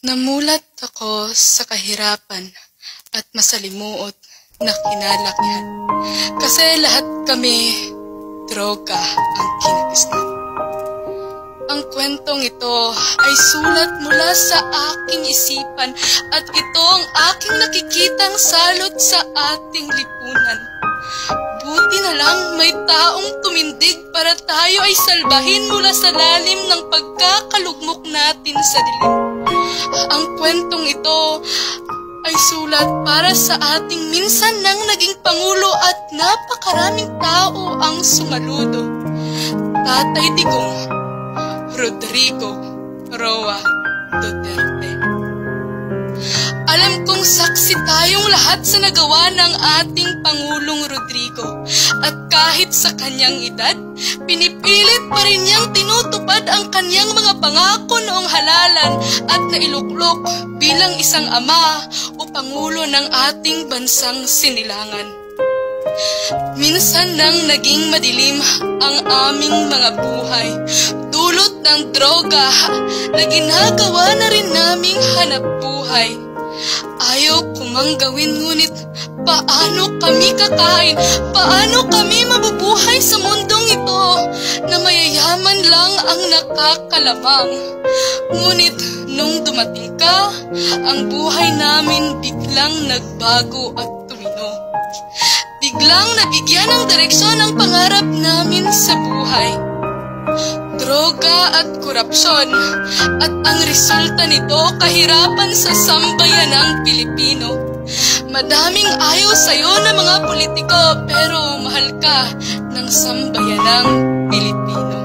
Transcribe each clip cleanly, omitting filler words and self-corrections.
Namulat ako sa kahirapan at masalimuot na kinalakihan. Kasi lahat kami, droga ang kinagisnan. Ang kwentong ito ay sulat mula sa aking isipan at ito ang aking nakikitang salot sa ating lipunan. Buti na lang may taong tumindig para tayo ay salbahin mula sa lalim ng pagkakalugmok natin sa dilim. Ang kwentong ito ay sulat para sa ating minsan nang naging Pangulo at napakaraming tao ang sumaludo. Tatay Digong Rodrigo Roa Duterte. Alam kong saksi tayong lahat sa nagawa ng ating Pangulong Rodrigo. At kahit sa kanyang edad, pinipilit pa rin niyang tinutupad ang kanyang mga pangako noong halalan at nailuklok bilang isang ama o Pangulo ng ating bansang sinilangan. Minsan nang naging madilim ang aming mga buhay, dulot ng droga na ginagawa na rin naming hanap buhay. Ayaw ko mang gawin, ngunit paano kami kakain? Paano kami mabubuhay sa mundong ito na mayayaman lang ang nakakalamang? Ngunit nung dumating ka, ang buhay namin biglang nagbago at tumino. Biglang nabigyan ng direksyon ang pangarap namin sa buhay. Droga at korupsyon, at ang resulta nito kahirapan sa sambayanang Pilipino. Madaming ayaw sa'yo na mga politiko, pero mahal ka ng sambayanang Pilipino.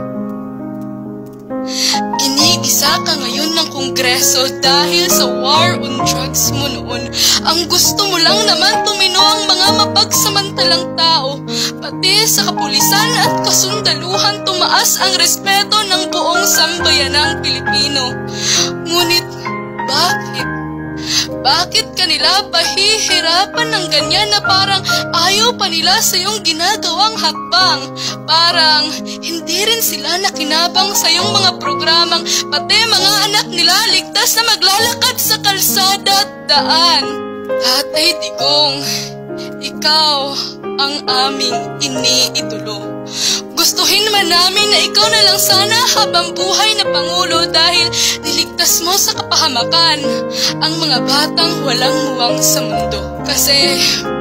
Ginigisa ka ngayon ng Kongreso dahil sa war on drugs mo noon. Ang gusto mo lang naman tumino ang mga mapagsamantalang tao. Pati sa kapulisan at kasundaluhan tumaas ang respeto ng buong sambayanang Pilipino. Ngunit bakit? Bakit kanila pahihirapan ng ganyan na parang ayaw pa nila sa iyong ginagawang hakbang? Parang hindi rin sila nakinabang sa iyong mga programang pati mga anak nila ligtas na maglalakad sa kalsada at daan. Tatay Digong, ikaw ang aming iniidolo. Gustuhin man namin na ikaw na lang sana habang buhay na Pangulo dahil niligtas mo sa kapahamakan ang mga batang walang muwang sa mundo. Kasi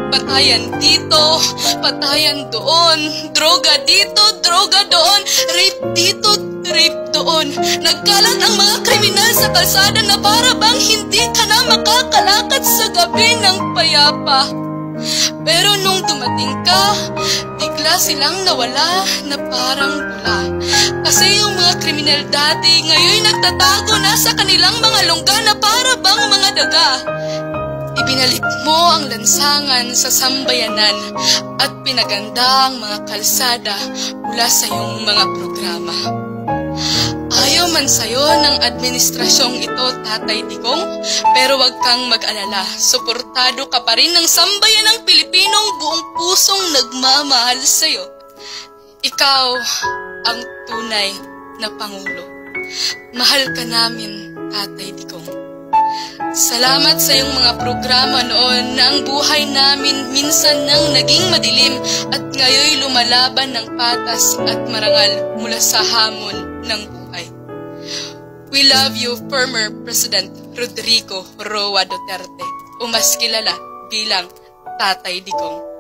patayan dito, patayan doon, droga dito, droga doon, rape dito, rape doon. Nagkalat ang mga kriminal sa kalsada na para bang hindi ka na makakalakad sa gabi ng payapa. Pero nung dumating ka, bigla silang nawala na parang bula. Kasi yung mga kriminal dati ngayon nagtatago na sa kanilang mga lungga na para bang mga daga. Ibinalik mo ang lansangan sa sambayanan at pinaganda ang mga kalsada mula sa iyong mga programa. Ayaw man sa'yo ng administrasyong ito, Tatay Digong, pero wag kang mag-alala. Suportado ka pa rin ng sambayanang Pilipinong buong pusong nagmamahal sa'yo. Ikaw ang tunay na Pangulo. Mahal ka namin, Tatay Digong. Salamat sa iyong mga programa noon na ang buhay namin minsan nang naging madilim at ngayoy lumalaban ng patas at marangal mula sa hamon ng buhay. We love you, former President Rodrigo Roa Duterte, o mas kilala bilang Tatay Digong.